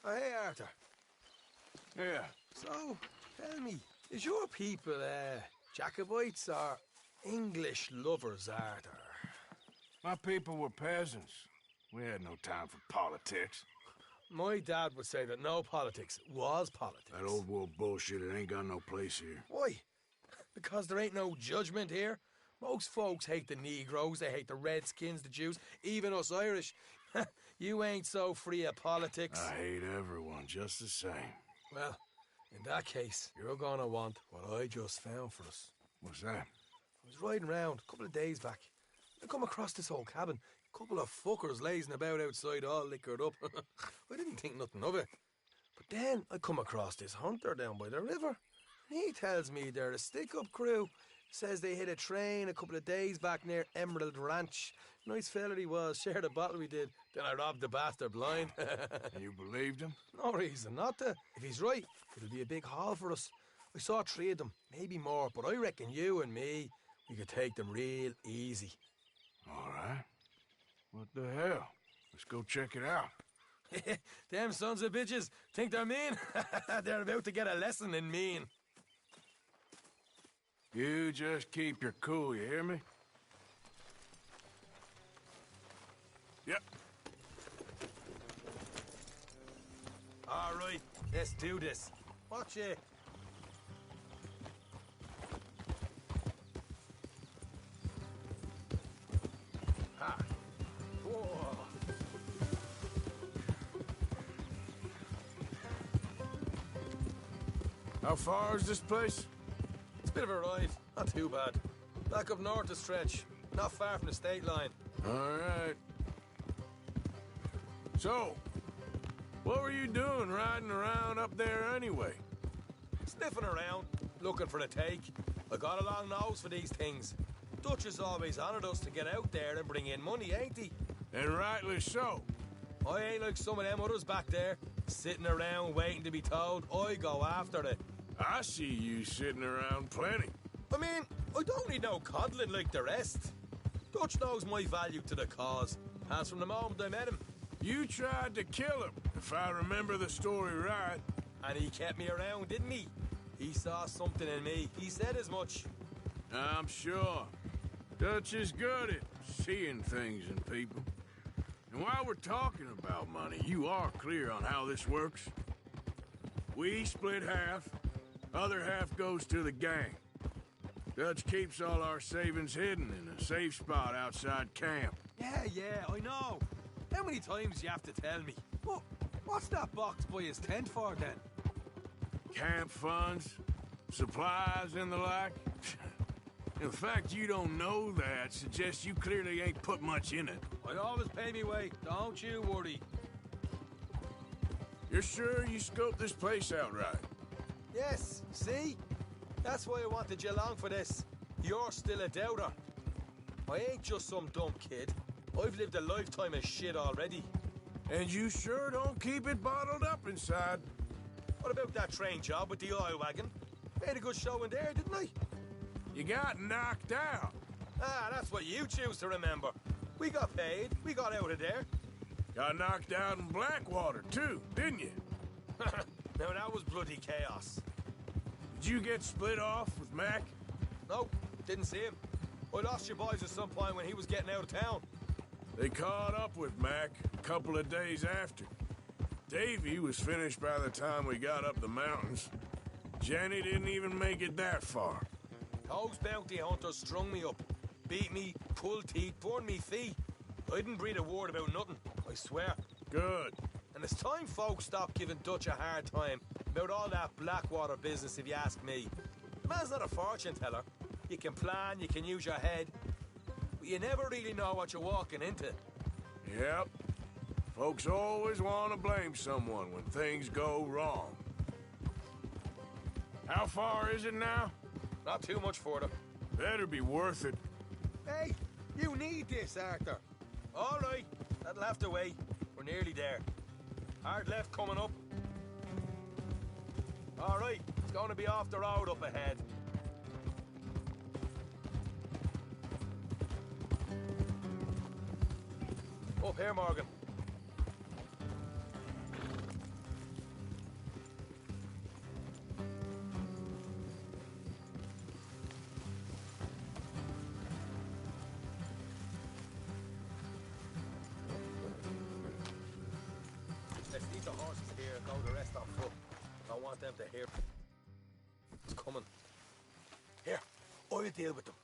Oh, hey, Arthur. Yeah. So, tell me, is your people, Jacobites or English lovers, Arthur? My people were peasants. We had no time for politics. My dad would say that no politics was politics. That old world bullshit, it ain't got no place here. Why? Because there ain't no judgment here? Most folks hate the Negroes, they hate the Redskins, the Jews, even us Irish. You ain't so free of politics. I hate everyone just the same. Well, in that case, you're gonna want what I just found for us. What's that? I was riding around a couple of days back. I come across this old cabin. A couple of fuckers lazing about outside all liquored up. I didn't think nothing of it. But then I come across this hunter down by the river. And he tells me they're a stick-up crew. Says they hit a train a couple of days back near Emerald Ranch. Nice fella he was, shared a bottle we did. Then I robbed the bastard blind. And you believed him? No reason not to. If he's right, it'll be a big haul for us. I saw 3 of them, maybe more, but I reckon you and me, we could take them real easy. All right. What the hell? Let's go check it out. Them sons of bitches think they're mean? They're about to get a lesson in mean. You just keep your cool, you hear me? Yep. All right, let's do this. Watch it. Ha. Whoa. How far is this place? It's a bit of a ride, not too bad. Back up north a stretch, not far from the state line. All right. So, what were you doing riding around up there anyway? Sniffing around, looking for the take. I got a long nose for these things. Dutch has always honoured us to get out there and bring in money, ain't he? And rightly so. I ain't like some of them others back there, sitting around waiting to be told. I go after it. I see you sitting around plenty. I mean, I don't need no coddling like the rest. Dutch knows my value to the cause, as from the moment I met him. You tried to kill him, if I remember the story right. And he kept me around, didn't he? He saw something in me. He said as much. I'm sure. Dutch is good at seeing things in people. And while we're talking about money, you are clear on how this works? We split half, other half goes to the gang. Dutch keeps all our savings hidden in a safe spot outside camp. Yeah, I know. How many times do you have to tell me? What's that box by his tent for, then? Camp funds, supplies, and the like. The fact you don't know that suggests you clearly ain't put much in it. I always pay me way, don't you worry. You're sure you scoped this place out right? Yes, see? That's why I wanted you along for this. You're still a doubter. I ain't just some dumb kid. I've lived a lifetime of shit already. And you sure don't keep it bottled up inside. What about that train job with the oil wagon? Made a good show in there, didn't I? You got knocked out. Ah, that's what you choose to remember. We got paid. We got out of there. Got knocked out in Blackwater, too, didn't you? Now, that was bloody chaos. Did you get split off with Mac? No, didn't see him. I lost your boys at some point when he was getting out of town. They caught up with Mac a couple of days after. Davy was finished by the time we got up the mountains. Jenny didn't even make it that far. Those bounty hunters strung me up. Beat me, pulled teeth, burned me feet. I didn't breathe a word about nothing, I swear. Good. And it's time folks stop giving Dutch a hard time about all that Blackwater business, if you ask me. The man's not a fortune teller. You can plan, you can use your head, but you never really know what you're walking into. Yep. Folks always want to blame someone when things go wrong. How far is it now? Not too much further. Better be worth it. Hey, you need this, Arthur. All right, that'll have to wait. We're nearly there. Hard left coming up. All right, it's going to be off the road up ahead. Up here, Morgan. here and go the rest on foot. Don't want them to hear it's coming. Here, I'll deal with them.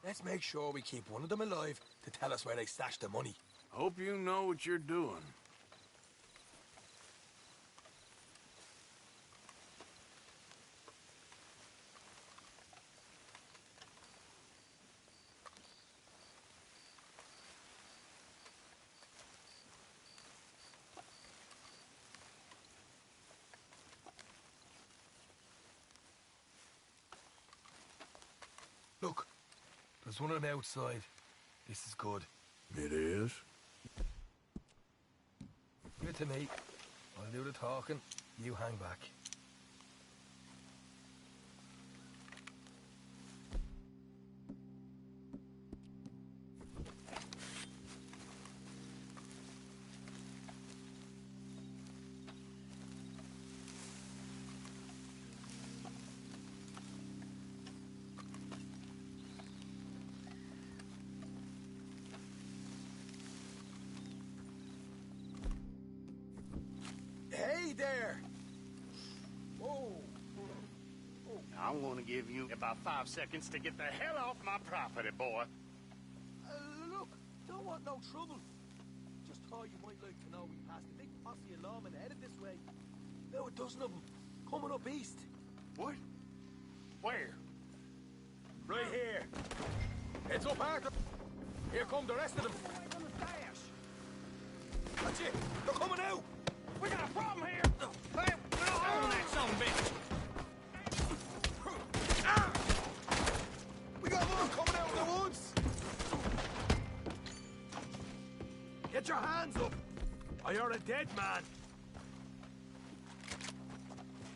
Let's make sure we keep one of them alive to tell us where they stashed the money. Hope you know what you're doing. Look, there's one of them outside. This is good. It is? Give it to me. I'll do the talking. You hang back. Hey there! Whoa! I'm gonna give you about 5 seconds to get the hell off my property, boy. Look, don't want no trouble. Just thought you might like to know we passed a big posse of lawmen headed this way. About a dozen of them, coming up east. What? Where? Right here. It's up Arthur. Here come the rest of them. Away from the dash! That's it. They're coming out. We got a problem here! Hey, we don't own that son of a bitch! We got more coming out of the woods. Get your hands up, or you're a dead man.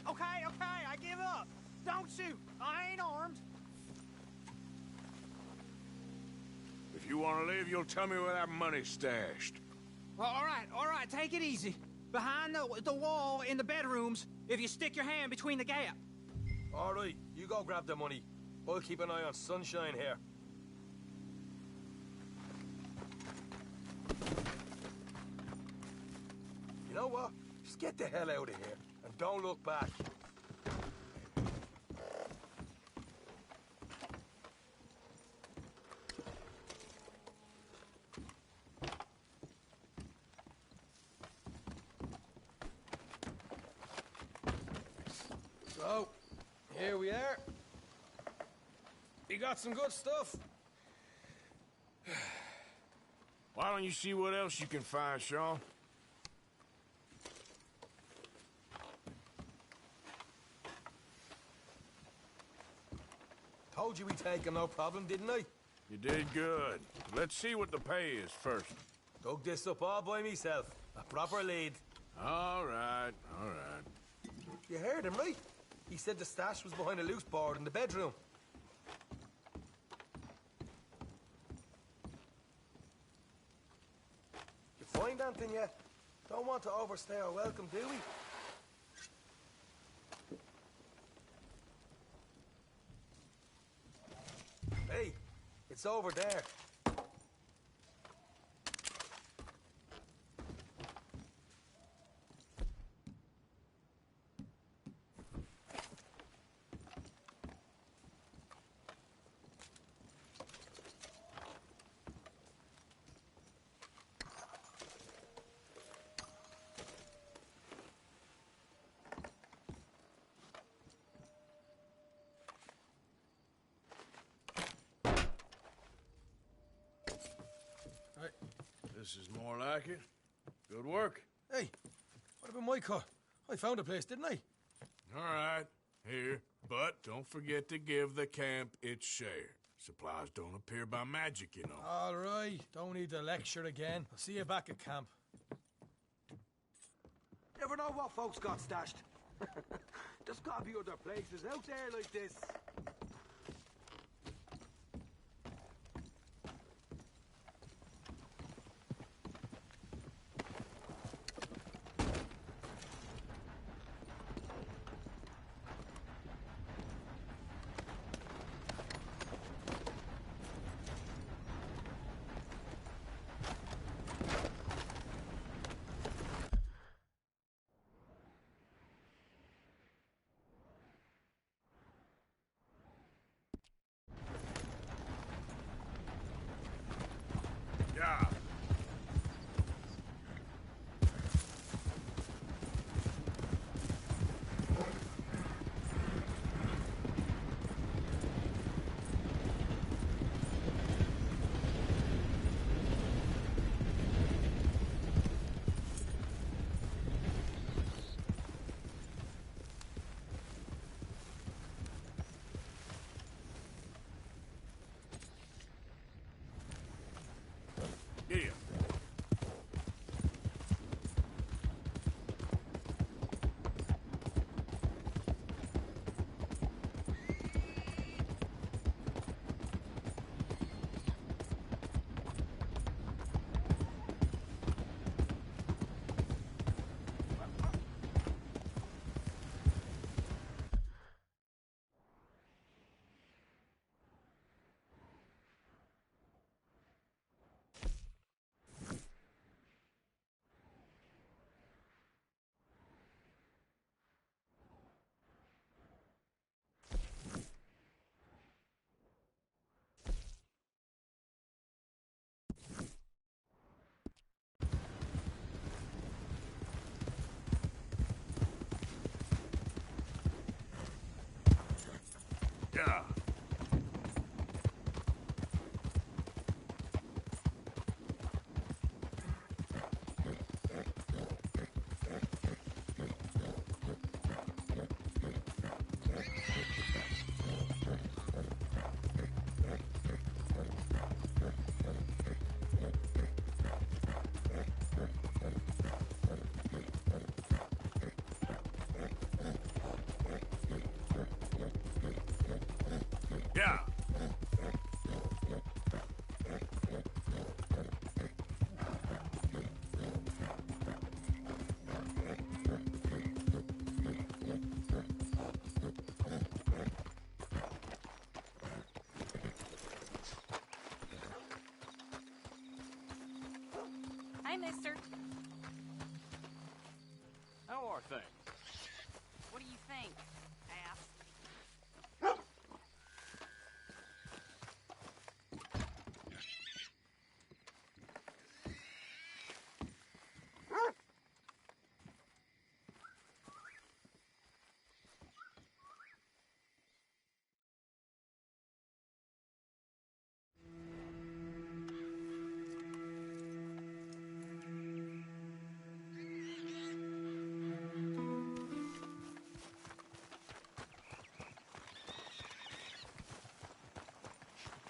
Okay, I give up. Don't shoot. I ain't armed. If you want to leave, you'll tell me where that money's stashed. Well, all right, take it easy. Behind the wall in the bedrooms, if you stick your hand between the gap. All right, you go grab the money. I'll keep an eye on Sunshine here. You know what? Just get the hell out of here and don't look back. So, here we are. You got some good stuff. Why don't you see what else you can find, Sean? Told you we'd take him, no problem, didn't I? You did good. Let's see what the pay is first. Dug this up all by myself. A proper lead. All right. You heard him, right? He said the stash was behind a loose board in the bedroom. You find anything yet? Don't want to overstay our welcome, do we? Hey, it's over there. This is more like it. Good work. Hey, what about my car? I found a place, didn't I? All right, here. But don't forget to give the camp its share. Supplies don't appear by magic, you know. All right, don't need to lecture again. I'll see you back at camp. Never know what folks got stashed. There's gotta be other places out there like this. Hi, mister. How are things? What do you think, ass?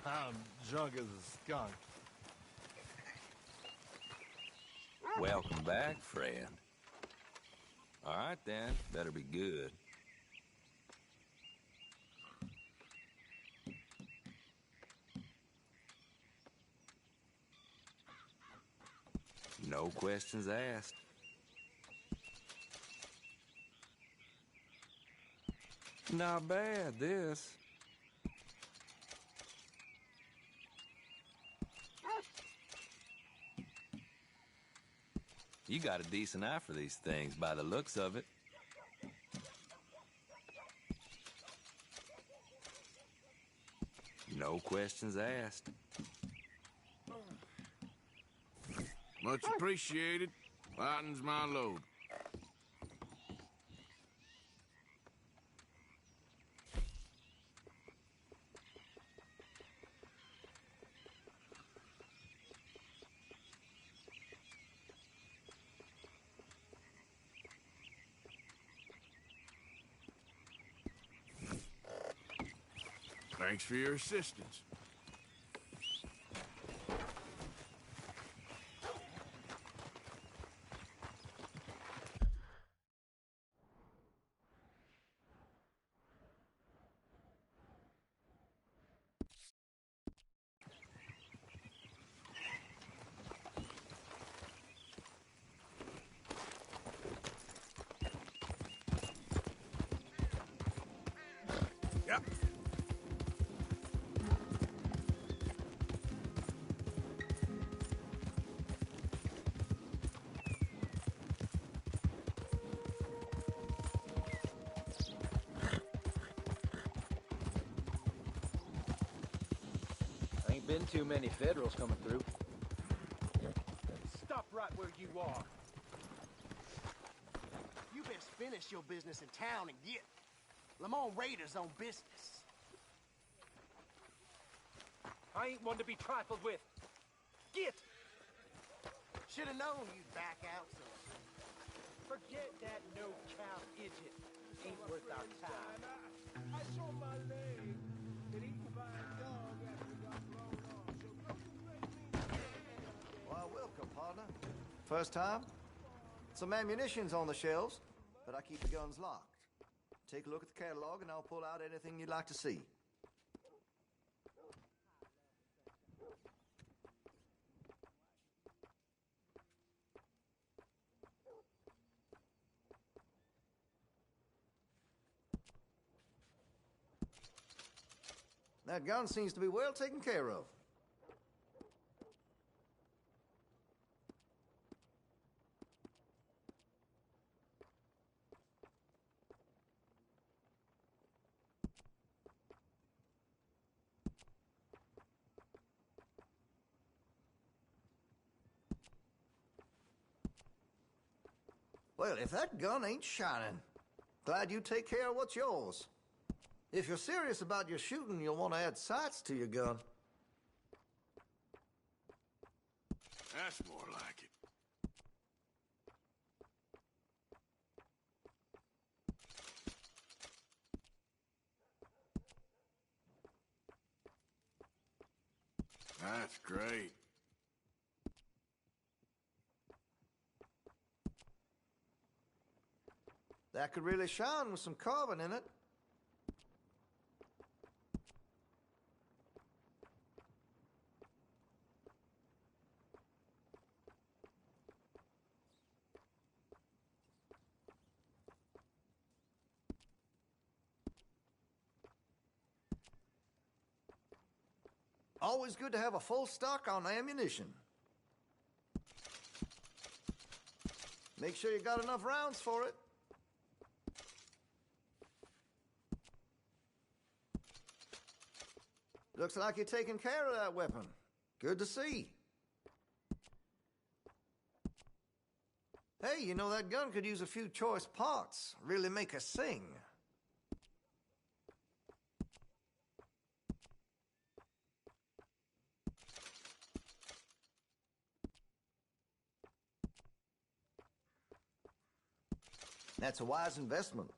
I'm drunk as a skunk. Welcome back, friend. All right, then. Better be good. No questions asked. Not bad, this. You got a decent eye for these things by the looks of it. No questions asked. Much appreciated. Lightens my load. Thanks for your assistance. Yep. Ain't been too many Federals coming through. Stop right where you are. You best finish your business in town and get. Lamont Raiders on business. I ain't one to be trifled with. Get! Should have known you'd back out so soon. Forget that no-count idiot. Ain't worth our time. I saw my leg. It eaten by a dog after it got blown off. So don't you blame me. Why, welcome, partner. First time? Some ammunition's on the shelves, but I keep the guns locked. Take a look at the catalog, and I'll pull out anything you'd like to see. That gun seems to be well taken care of. Well, if that gun ain't shining, glad you take care of what's yours. If you're serious about your shooting, you'll want to add sights to your gun. That's more like it. That's great. That could really shine with some carbon in it. Always good to have a full stock on ammunition. Make sure you got enough rounds for it. Looks like you're taking care of that weapon. Good to see. Hey, you know, that gun could use a few choice parts. Really make us sing. That's a wise investment.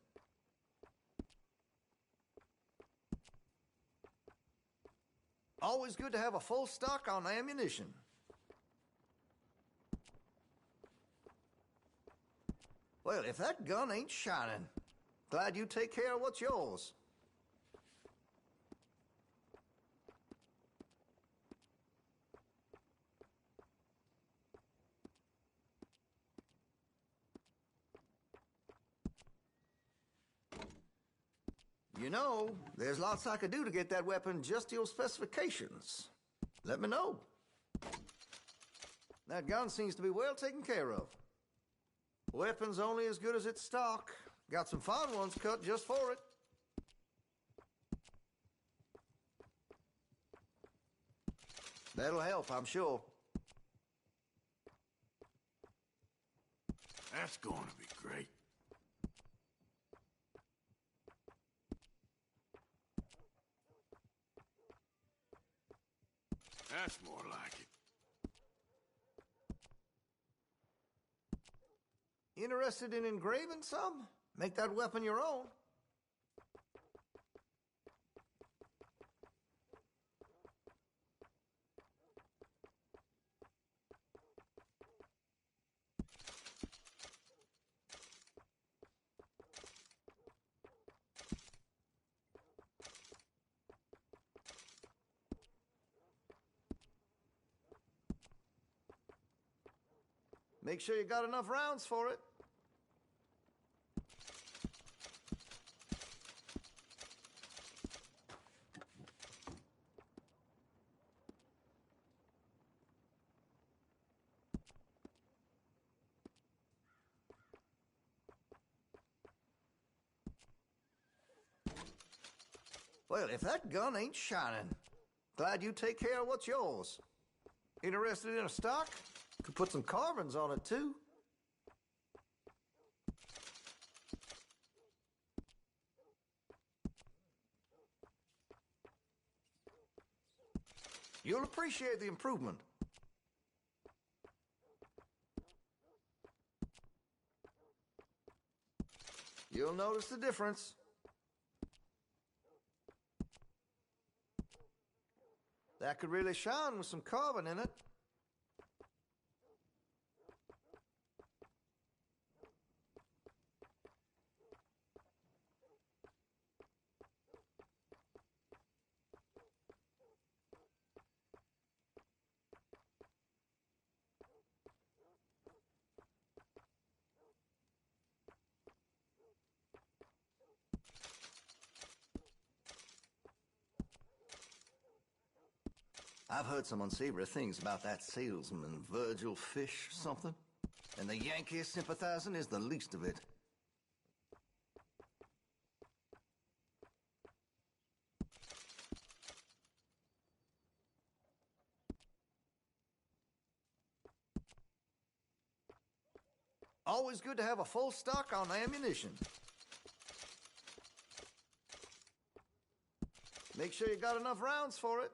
Always good to have a full stock on ammunition. Well, if that gun ain't shining, glad you take care of what's yours. You know, there's lots I could do to get that weapon just to your specifications. Let me know. That gun seems to be well taken care of. Weapon's only as good as its stock. Got some fine ones cut just for it. That'll help, I'm sure. That's going to be great. That's more like it. Interested in engraving some? Make that weapon your own. Make sure you got enough rounds for it. Well, if that gun ain't shining, glad you take care of what's yours. Interested in a stock? Could put some carbons on it, too. You'll appreciate the improvement. You'll notice the difference. That could really shine with some carbon in it. I've heard some unsavory things about that salesman, Virgil Fish something. And the Yankee sympathizing is the least of it. Always good to have a full stock on ammunition. Make sure you got enough rounds for it.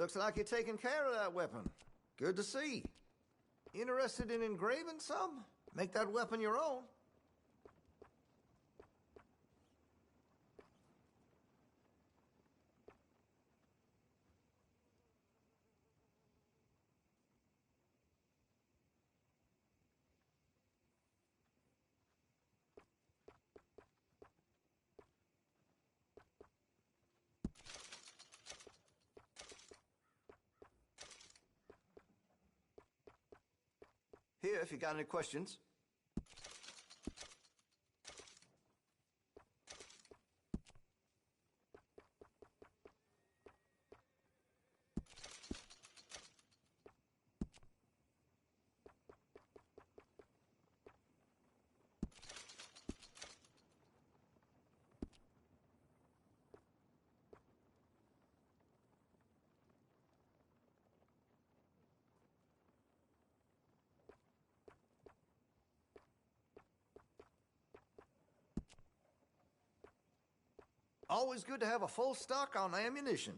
Looks like you're taking care of that weapon. Good to see. Interested in engraving some? Make that weapon your own. Here, if you got any questions. Always good to have a full stock on ammunition.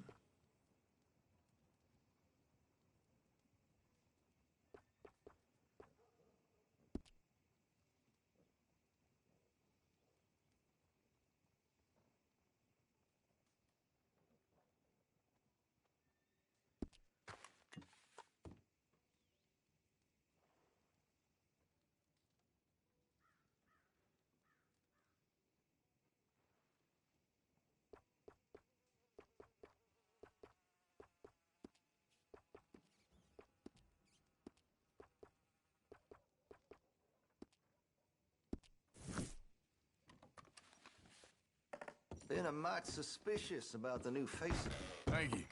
Been a mite suspicious about the new faces. Thank you.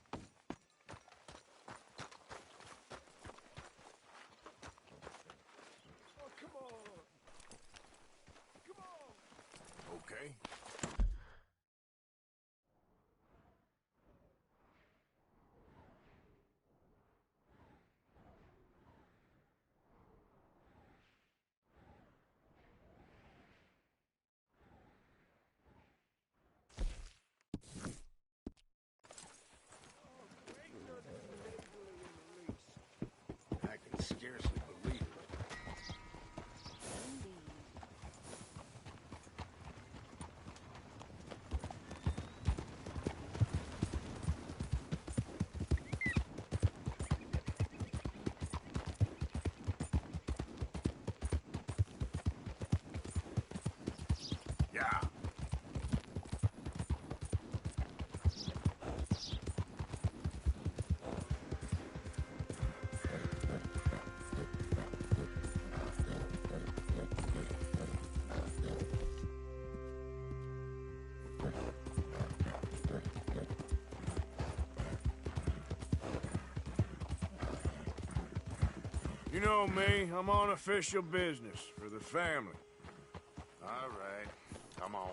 Oh, come on. Come on. Okay. I can scarcely believe it. Yeah. You know me, I'm on official business for the family. All right, come on.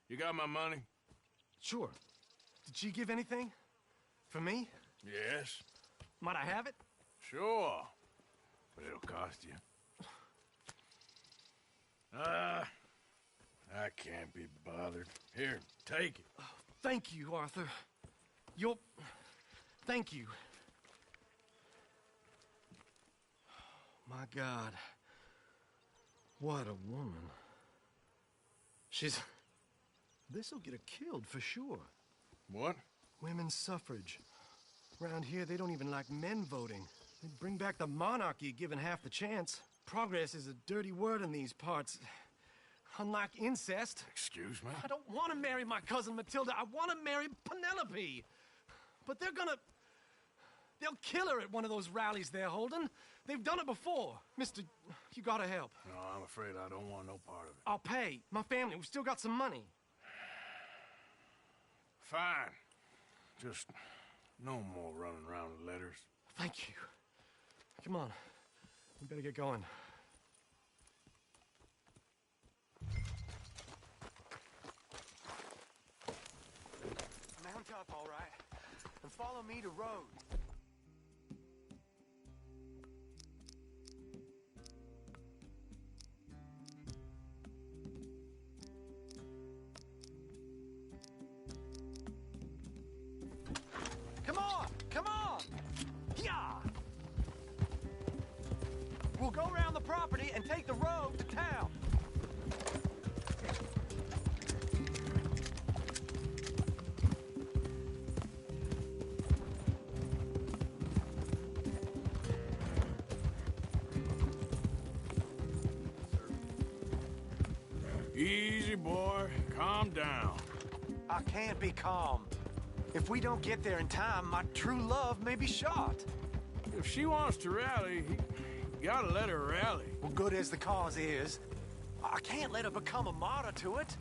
You got my money? Sure. Did she give anything? For me? Yes. Might I have it? Sure. But it'll cost you. I can't be bothered. Here, take it. Oh, thank you, Arthur. You'll... Thank you. My God. What a woman. She's... This'll get her killed for sure. What? Women's suffrage. Around here, they don't even like men voting. They'd bring back the monarchy given half the chance. Progress is a dirty word in these parts. Unlike incest. Excuse me? I don't want to marry my cousin Matilda. I want to marry Penelope. But they're gonna... They'll kill her at one of those rallies they're holding. They've done it before. Mister, you gotta help. No, I'm afraid I don't want no part of it. I'll pay. My family, we've still got some money. Fine. Just no more running around with letters. Thank you. Come on. We better get going. Mount up, all right, and follow me to road. Come on! Come on! Yeah! We'll go around the property and take the road to town. Easy, boy. Calm down. I can't be calm. If we don't get there in time, my true love may be shot. If she wants to rally, you gotta let her rally. Well, good as the cause is, I can't let her become a martyr to it.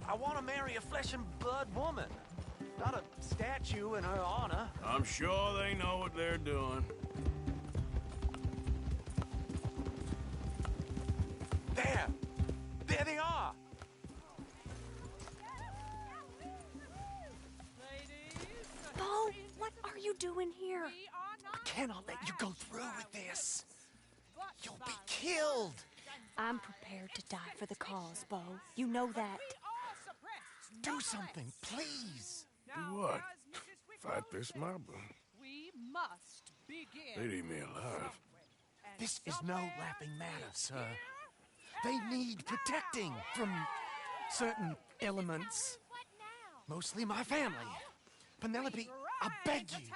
I want to marry a flesh and blood woman, not a statue in her honor. I'm sure they know what they're doing. There! There they are! Bo, what are you doing here? I cannot let you go through with this. You'll be killed. I'm prepared to die for the cause, Bo. You know that. Do something, please. Do what? Fight this mob? We must begin. They'd eat me alive. This is no laughing matter, sir. They need protecting from certain elements. Mostly my family. Penelope, I beg you.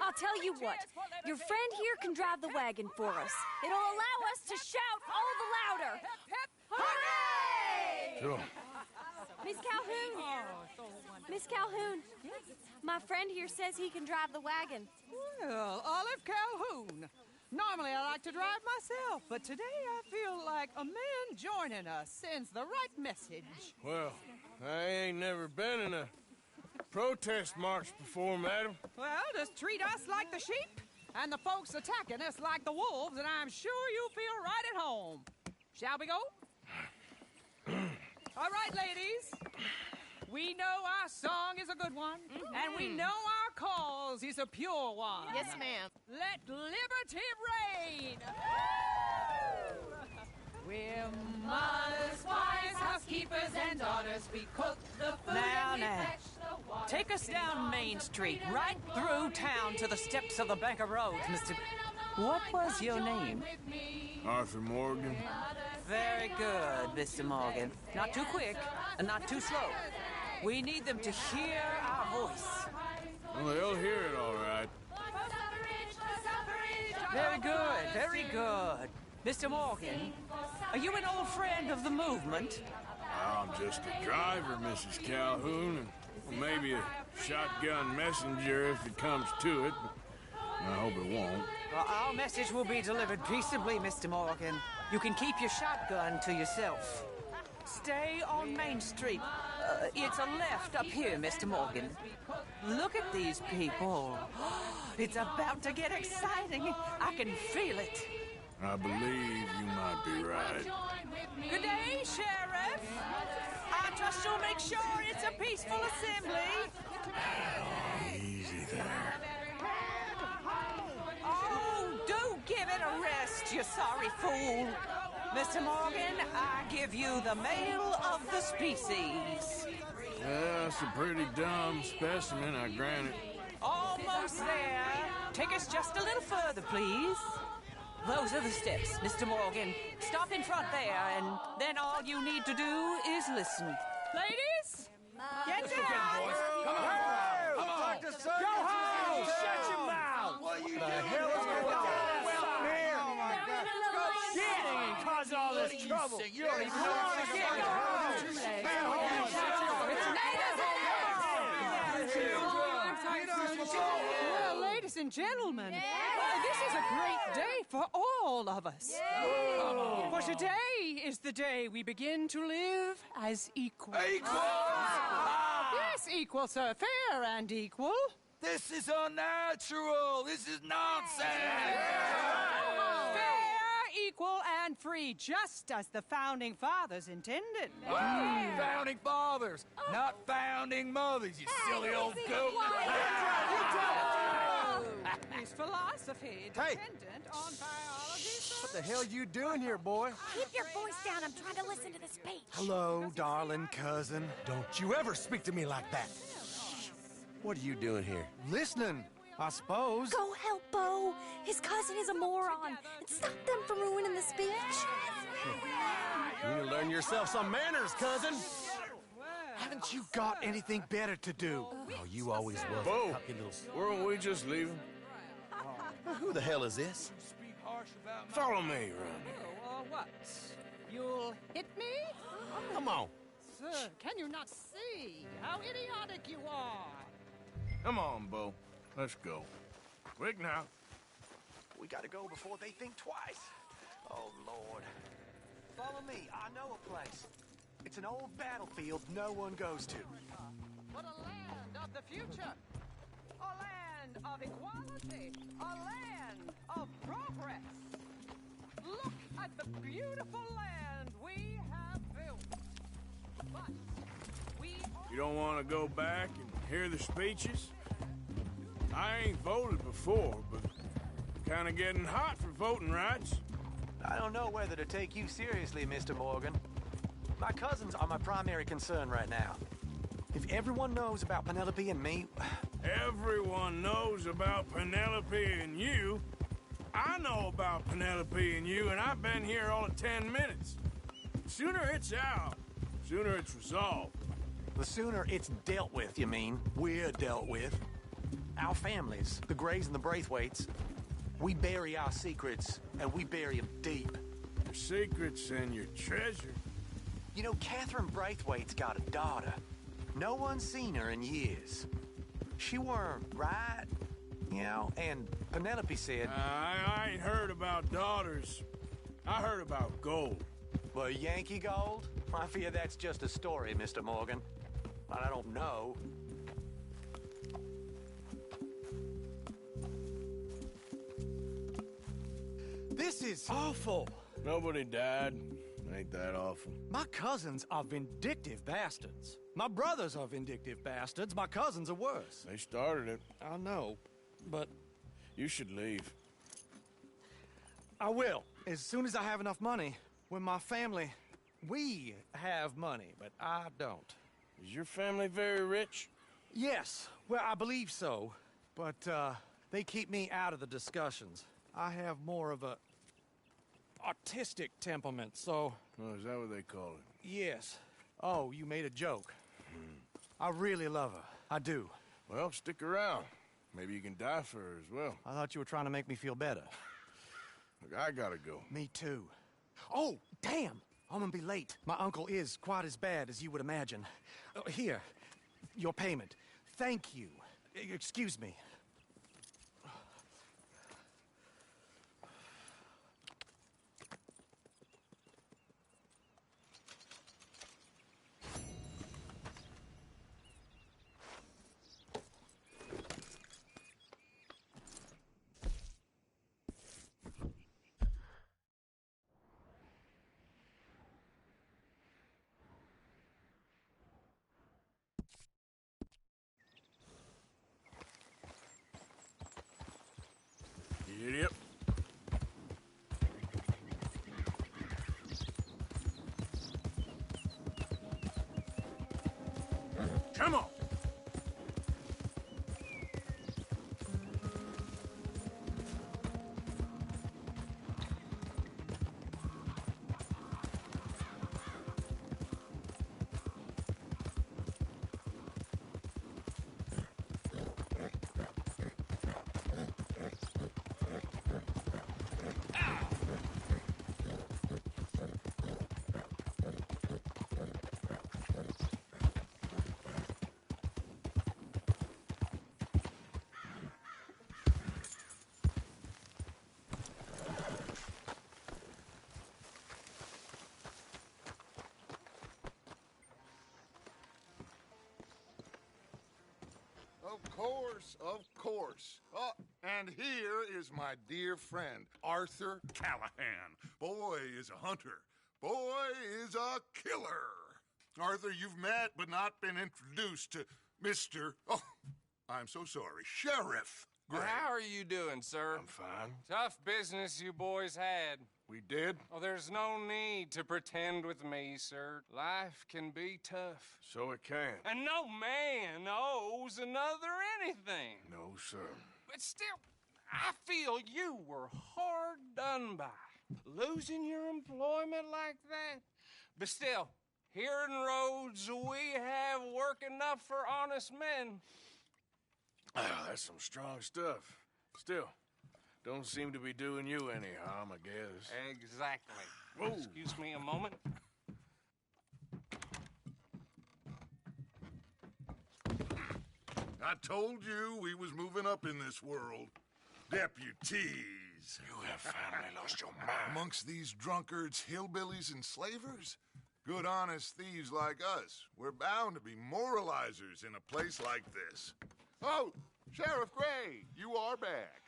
I'll tell you what. Your friend here can drive the wagon for us. It'll allow us to shout all the louder. Hooray! Sure. Miss Calhoun. Miss Calhoun. My friend here says he can drive the wagon. Well, Olive Calhoun. Normally I like to drive myself, but today I feel like a man joining us sends the right message. Well, I ain't never been in a protest march before, madam. Well, just treat us like the sheep, and the folks attacking us like the wolves, and I'm sure you'll feel right at home. Shall we go? All right, ladies. We know our song is a good one, and we know our cause is a pure one. Yes, ma'am. Let liberty reign! We're mothers, wives, housekeepers, and daughters. We cook the food and we fetch the water. Take us down Main Street, right through town to the steps of the Banker Road, Mr. What was your name? Arthur Morgan. Very good, Mr. Morgan. Not too quick and not too slow. We need them to hear our voice. Well, they'll hear it all right. Very good, very good. Mr. Morgan, are you an old friend of the movement? I'm just a driver, Mrs. Calhoun, and maybe a shotgun messenger if it comes to it, but I hope it won't. Well, our message will be delivered peaceably, Mr. Morgan. You can keep your shotgun to yourself. Stay on Main Street. It's a left up here, Mr. Morgan. Look at these people. It's about to get exciting. I can feel it. I believe you might be right. Good day, Sheriff. I trust you'll make sure it's a peaceful assembly. Easy there. Oh, do give it a rest, you sorry fool. Mr. Morgan, I give you the male of the species. Yeah, that's a pretty dumb specimen, I grant it. Almost there. Take us just a little further, please. Those are the steps, Mr. Morgan. Stop in front there, and then all you need to do is listen. Ladies, get down! Come on! Come on! Go home! Shut your mouth! What are you doing? The hell is going on? Here! Oh my God! Get and cause all this trouble! You don't even know what you're getting! Well, ladies and gentlemen, this is a great day for all of us. For today is the day we begin to live as equals. Yes, equal, sir. Fair and equal. This is unnatural. This is nonsense. Fair, equal, and free, just as the Founding Fathers intended. Founding fathers, not founding mothers, you silly old goat. His philosophy dependent on biology. What the hell you doing here, boy? Keep your voice down. I'm trying to listen to the speech. Hello, darling cousin. Don't you ever speak to me like that. What are you doing here? Listening, I suppose. Go help Bo. His cousin is a moron. And stop them from ruining the speech. You need to learn yourself some manners, cousin. Haven't you got anything better to do? Oh, you always was. Bo, a little... weren't we just leaving? Who the hell is this? Follow me around here. What? You'll hit me? Come on. sir, can you not see how idiotic you are? Come on, Bo. Let's go. Quick now. We gotta go before they think twice. Oh, Lord. Follow me. I know a place. It's an old battlefield no one goes to. But a land of the future. A land of equality. A land of progress. Look at the beautiful land we have built. But we... You don't want to go back and hear the speeches? I ain't voted before, but kind of getting hot for voting rights. I don't know whether to take you seriously, Mr. Morgan. My cousins are my primary concern right now. If everyone knows about Penelope and me... Everyone knows about Penelope and you. I know about Penelope and you, and I've been here all of 10 minutes. Sooner it's out, sooner it's resolved. The sooner it's dealt with, you mean? We're dealt with. Our families, the Grays and the Braithwaites, we bury our secrets, and we bury them deep. Your secrets and your treasure. You know, Catherine Braithwaite's got a daughter. No one's seen her in years. She weren't right, you know, and Penelope said... I ain't heard about daughters. I heard about gold. Well, Yankee gold? I fear that's just a story, Mr. Morgan. But I don't know. This is awful. Nobody died. Ain't that awful. My cousins are vindictive bastards. My brothers are vindictive bastards. My cousins are worse. They started it. I know, but... You should leave. I will, as soon as I have enough money. When my family... We have money, but I don't. Is your family very rich? Yes, well, I believe so. But, they keep me out of the discussions. I have more of a... artistic temperament, so... Oh, is that what they call it? Yes. Oh, you made a joke. I really love her. I do. Well, stick around. Maybe you can die for her as well. I thought you were trying to make me feel better. Look, I gotta go. Me too. Oh, damn! I'm gonna be late. My uncle is quite as bad as you would imagine. Here, your payment. Thank you. Excuse me. Idiot. Come on. Of course. Oh, and here is my dear friend, Arthur Callahan. Boy is a hunter. Boy is a killer. Arthur, you've met but not been introduced to Mr. Oh, I'm so sorry, Sheriff Gray. How are you doing, sir? I'm fine. Tough business you boys had. We did? Oh, there's no need to pretend with me, sir. Life can be tough. So it can. And no man owes another anything. No, sir. But still, I feel you were hard done by. Losing your employment like that. But still, here in Rhodes, we have work enough for honest men. Ah, that's some strong stuff. Still, don't seem to be doing you any harm, I guess. Exactly. Whoa. Excuse me a moment. I told you we was moving up in this world. Deputies. You have finally lost your mind. Amongst these drunkards, hillbillies, and slavers? Good honest thieves like us. We're bound to be moralizers in a place like this. Oh, Sheriff Gray, you are back.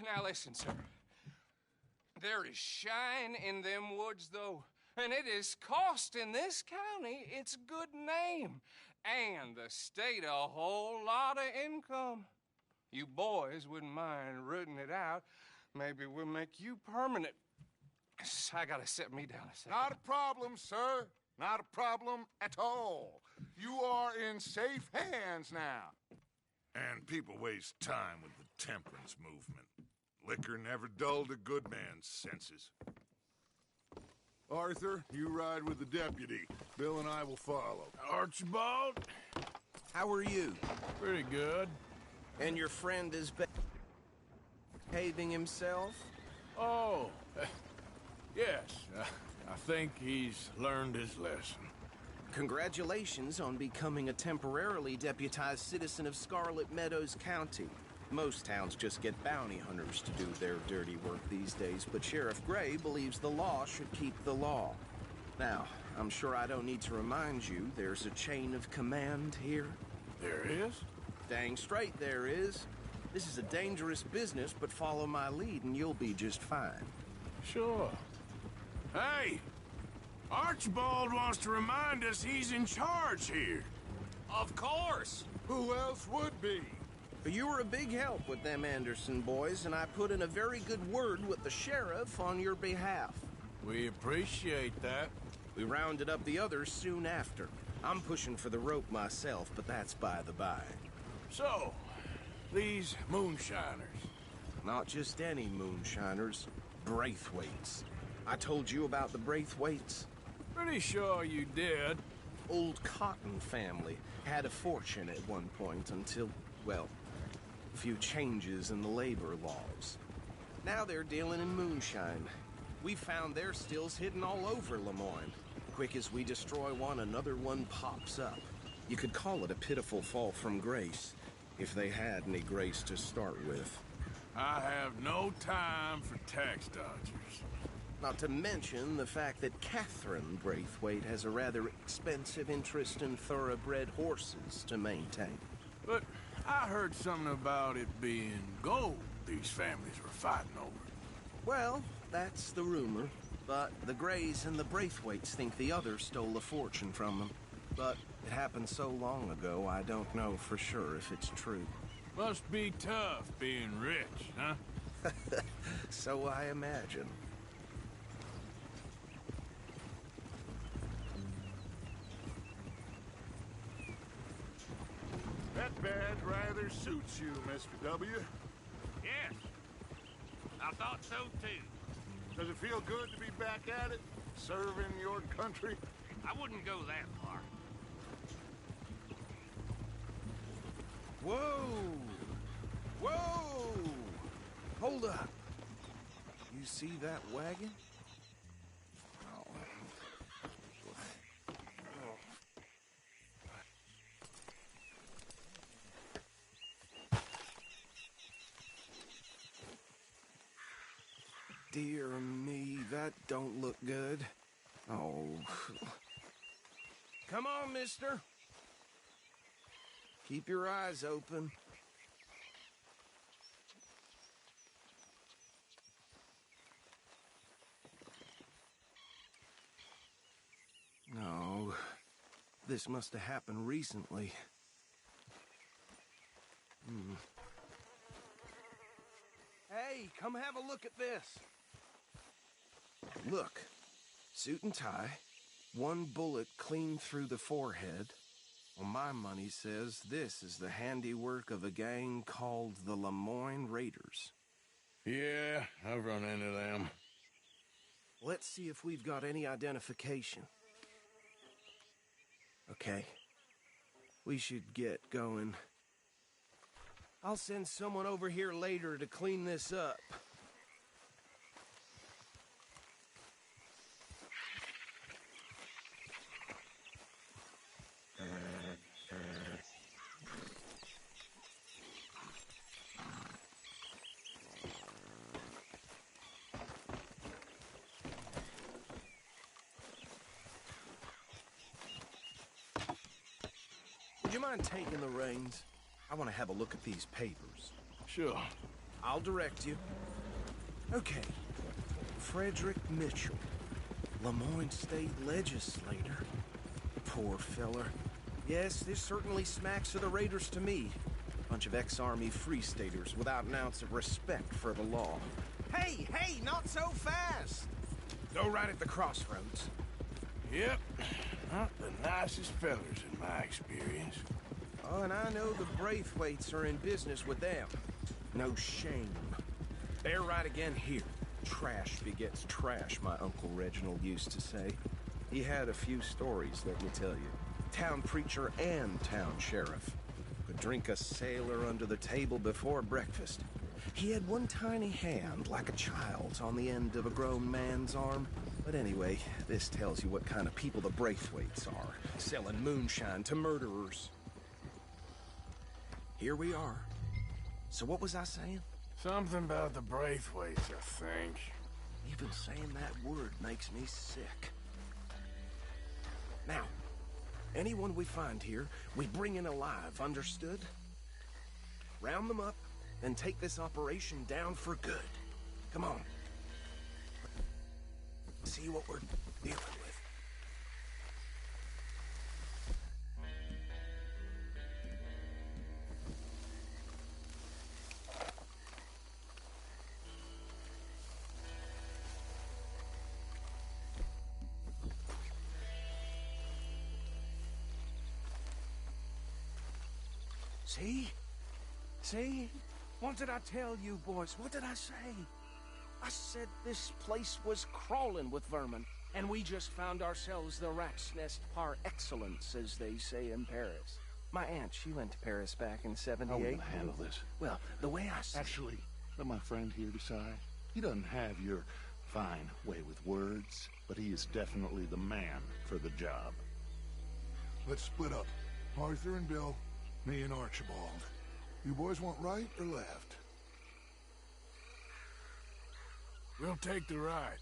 Now listen, sir. There is shine in them woods, though, and it is costing this county its good name and the state a whole lot of income. You boys wouldn't mind rooting it out. Maybe we'll make you permanent. I gotta set me down a second. Not a problem, sir. Not a problem at all. You are in safe hands now. And people waste time with the temperance movement. Liquor never dulled a good man's senses. Arthur, you ride with the deputy. Bill and I will follow. Archibald? How are you? Pretty good. And your friend is behaving himself? Oh, yes. I think he's learned his lesson. Congratulations on becoming a temporarily deputized citizen of Scarlet Meadows County. Most towns just get bounty hunters to do their dirty work these days, but Sheriff Gray believes the law should keep the law. Now, I'm sure I don't need to remind you there's a chain of command here. There is? Dang straight there is. This is a dangerous business, but follow my lead and you'll be just fine. Sure. Hey! Archibald wants to remind us he's in charge here. Of course! Who else would be? You were a big help with them Anderson boys, and I put in a very good word with the sheriff on your behalf. We appreciate that. We rounded up the others soon after. I'm pushing for the rope myself, but that's by the by. So, these moonshiners. Not just any moonshiners, Braithwaites. I told you about the Braithwaites? Pretty sure you did. Old Cotton family had a fortune at one point until, well, a few changes in the labor laws. Now they're dealing in moonshine. We found their stills hidden all over Lemoyne. Quick as we destroy one, another one pops up. You could call it a pitiful fall from grace, if they had any grace to start with. I have no time for tax dodgers. Not to mention the fact that Catherine Braithwaite has a rather expensive interest in thoroughbred horses to maintain. But I heard something about it being gold these families were fighting over. Well, that's the rumor. But the Grays and the Braithwaites think the other stole a fortune from them. But it happened so long ago, I don't know for sure if it's true. Must be tough being rich, huh? So I imagine. That badge rather suits you, Mr. W. Yes. I thought so, too. Does it feel good to be back at it? Serving your country? I wouldn't go that far. Whoa! Whoa! Hold up. You see that wagon? Dear me, that don't look good. Oh. Come on, mister. Keep your eyes open. No. This must have happened recently. Hey, come have a look at this. Look, suit and tie, one bullet clean through the forehead. Well, my money says this is the handiwork of a gang called the Lemoyne Raiders. Yeah, I've run into them. Let's see if we've got any identification. Okay. We should get going. I'll send someone over here later to clean this up. you mind taking the reins? I want to have a look at these papers. Sure. I'll direct you. Okay. Frederick Mitchell, Lemoyne State Legislator. Poor feller. Yes, this certainly smacks of the Raiders to me. Bunch of ex-Army Free Staters without an ounce of respect for the law. Hey, not so fast! Go right at the crossroads. Yep. Not the nicest fellers in my experience. Oh, and I know the Braithwaites are in business with them. No shame. They're right again here. Trash begets trash, my Uncle Reginald used to say. He had a few stories, let me tell you. Town preacher and town sheriff. Could drink a sailor under the table before breakfast. He had one tiny hand, like a child's, on the end of a grown man's arm. But anyway, this tells you what kind of people the Braithwaites are, selling moonshine to murderers. Here we are. So what was I saying? Something about the Braithwaites, I think. Even saying that word makes me sick. Now, anyone we find here, we bring in alive, understood? Round them up, and take this operation down for good. Come on. See what we're dealing with. See? See? What did I tell you, boys? What did I say? I said this place was crawling with vermin, and we just found ourselves the rat's nest par excellence, as they say in Paris. My aunt, she went to Paris back in '78. How are we gonna handle this? Well, the way I see Actually, let my friend here decide. He doesn't have your fine way with words, but he is definitely the man for the job. Let's split up. Arthur and Bill, me and Archibald. You boys want right or left? We'll take the right.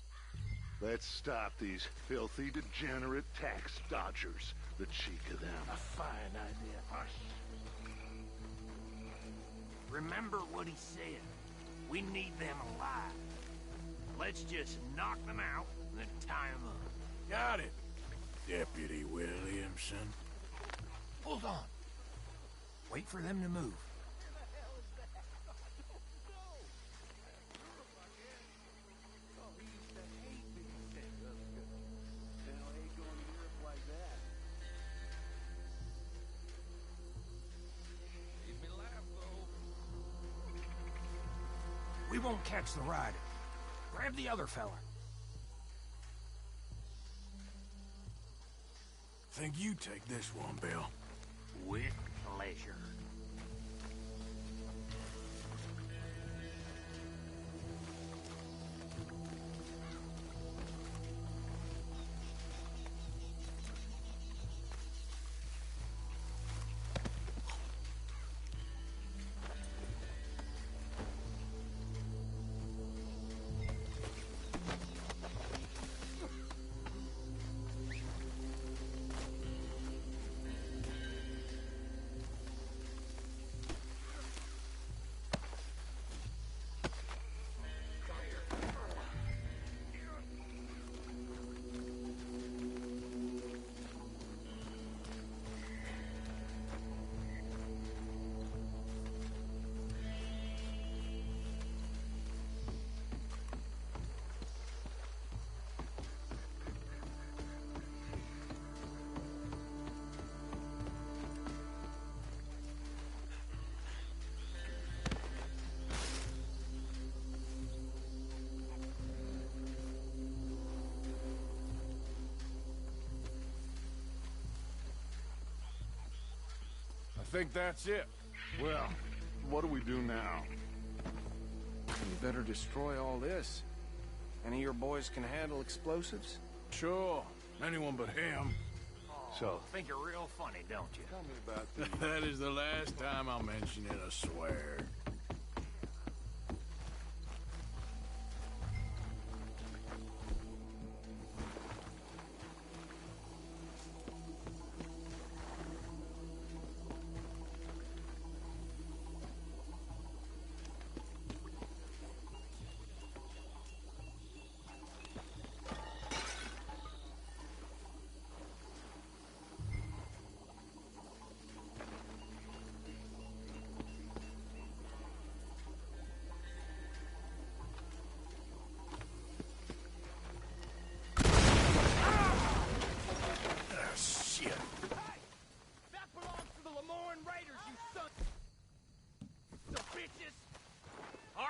Let's stop these filthy, degenerate tax dodgers. The cheek of them. A fine idea. Remember what he said. We need them alive. Let's just knock them out and then tie them up. Got it, Deputy Williamson. Hold on. Wait for them to move. We won't catch the rider. Grab the other fella. Think you take this one, Bill. With pleasure. I think that's it. Well, what do we do now? You better destroy all this. Any of your boys can handle explosives? Sure. Anyone but him. So, Think you're real funny, don't you? tell me about That is the last time I'll mention it, I swear.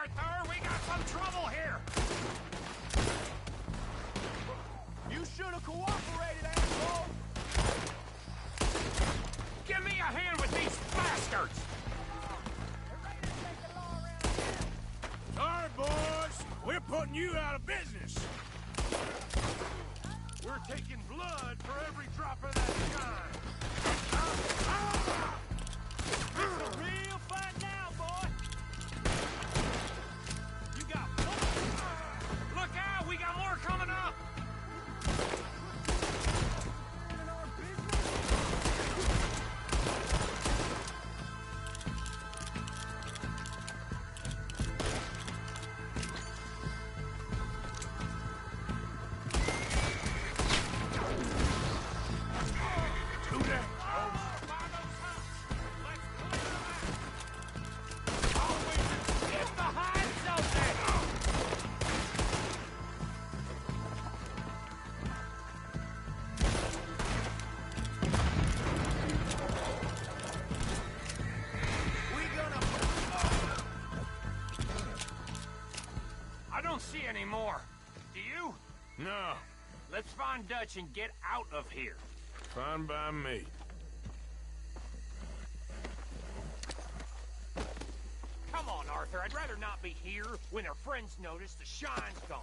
Arthur! We got some trouble here! You should have cooperated, asshole! Give me a hand with these bastards! Sorry, boys. We're putting you out of business. We're taking blood for every drop of that shine. It's a real fight now, boy. You got more. Look out! We got more coming up! See any more. Do you? No. Let's find Dutch and get out of here. Fine by me. Come on, Arthur. I'd rather not be here when our friends notice the shine's gone.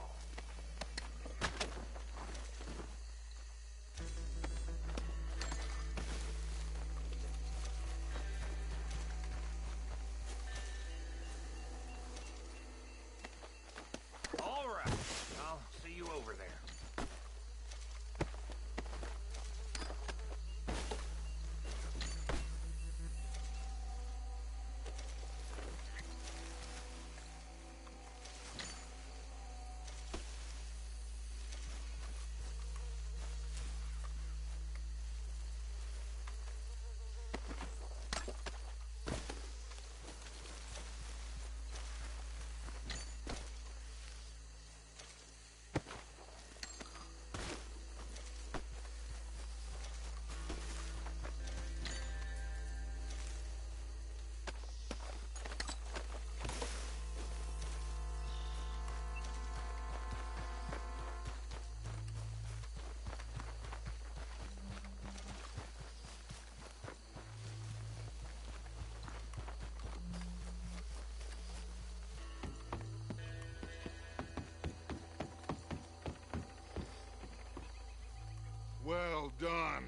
Well done.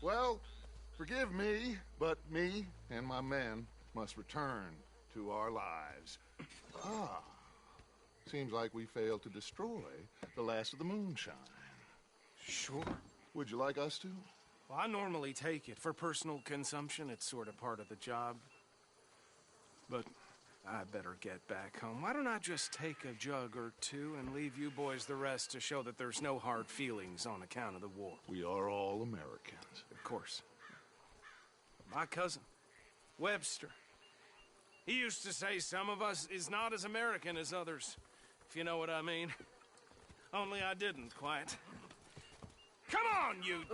Well, forgive me, but me and my men must return to our lives. Ah, seems like we failed to destroy the last of the moonshine. Sure. Would you like us to? Well, I normally take it. For personal consumption, it's sort of part of the job. But I better get back home. Why don't I just take a jug or two and leave you boys the rest to show that there's no hard feelings on account of the war? We are all Americans. Of course. My cousin, Webster, he used to say some of us is not as American as others, if you know what I mean. Only I didn't quite. Come on, you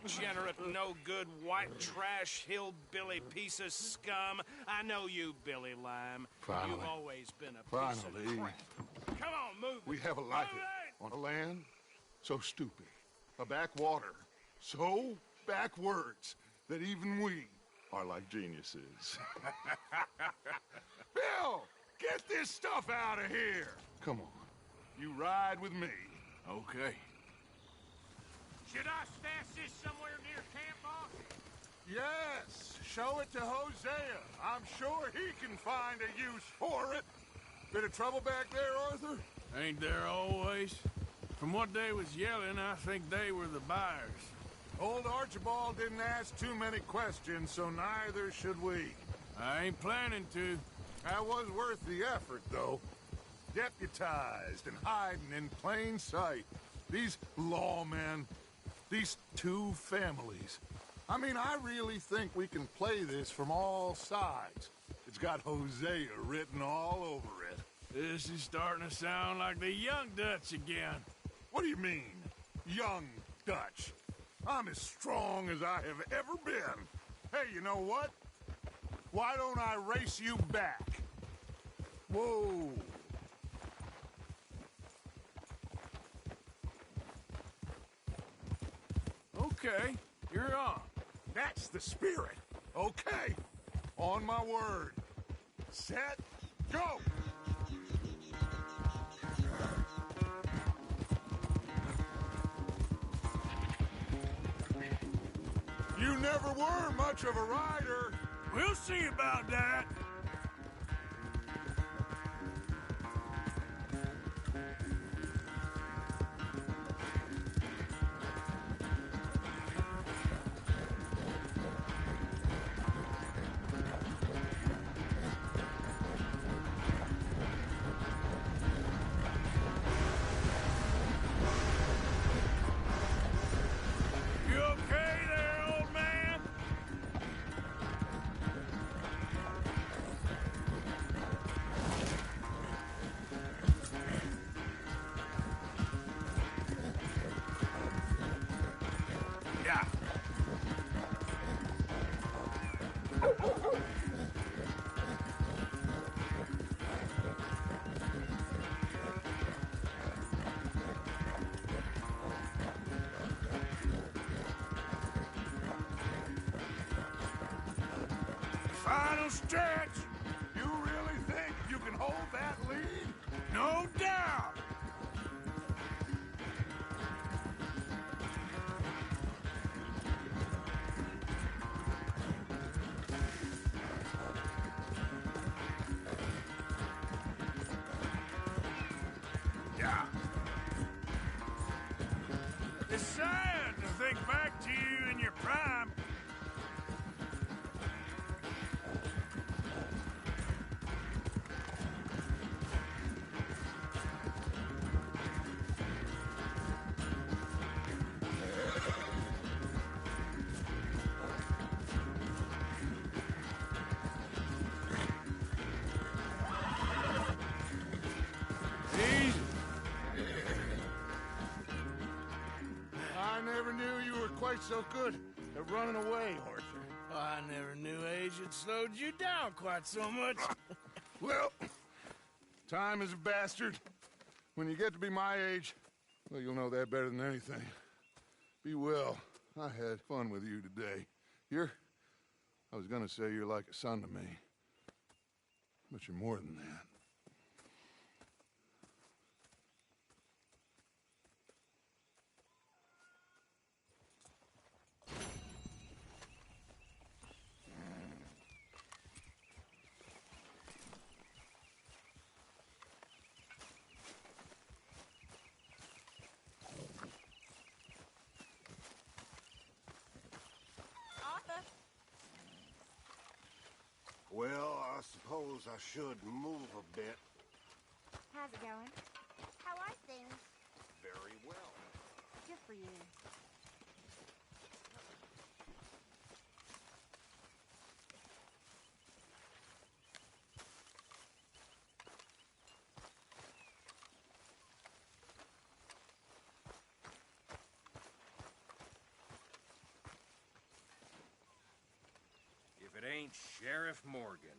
degenerate, no-good, white trash, hillbilly piece of scum. I know you, Billy Lime. Finally. You've always been a piece of crap. Come on, move We it. haven't liked it. On a land so stupid. A backwater so backwards that even we are like geniuses. Bill, get this stuff out of here. Come on. You ride with me. Okay. Should I stash this somewhere near camp, boss? Yes, show it to Hosea. I'm sure he can find a use for it. Bit of trouble back there, Arthur? Ain't there always? From what they was yelling, I think they were the buyers. Old Archibald didn't ask too many questions, so neither should we. I ain't planning to. That was worth the effort, though. Deputized and hiding in plain sight. These lawmen, these two families. I mean, I really think we can play this from all sides. It's got Hosea written all over it. This is starting to sound like the young Dutch again. What do you mean, young Dutch? I'm as strong as I have ever been. Hey, you know what? Why don't I race you back? Whoa! Okay, you're on. That's the spirit. Okay. On my word. Set, go! You never were much of a rider. We'll see about that. You okay there, old man? Yeah. Final stretch. You really think you can hold that lead? No doubt. Yeah. It's sad to think back to you in your prime. Easy. I never knew you were quite so good at running away, Arthur. I never knew age had slowed you down quite so much. Well, time is a bastard. When you get to be my age, well, you'll know that better than anything. Be well. I had fun with you today. I was gonna say you're like a son to me. But you're more than that. Arthur. Well, I suppose I should move a bit. How's it going? How are things? Very well. Good for you. If it ain't Sheriff Morgan.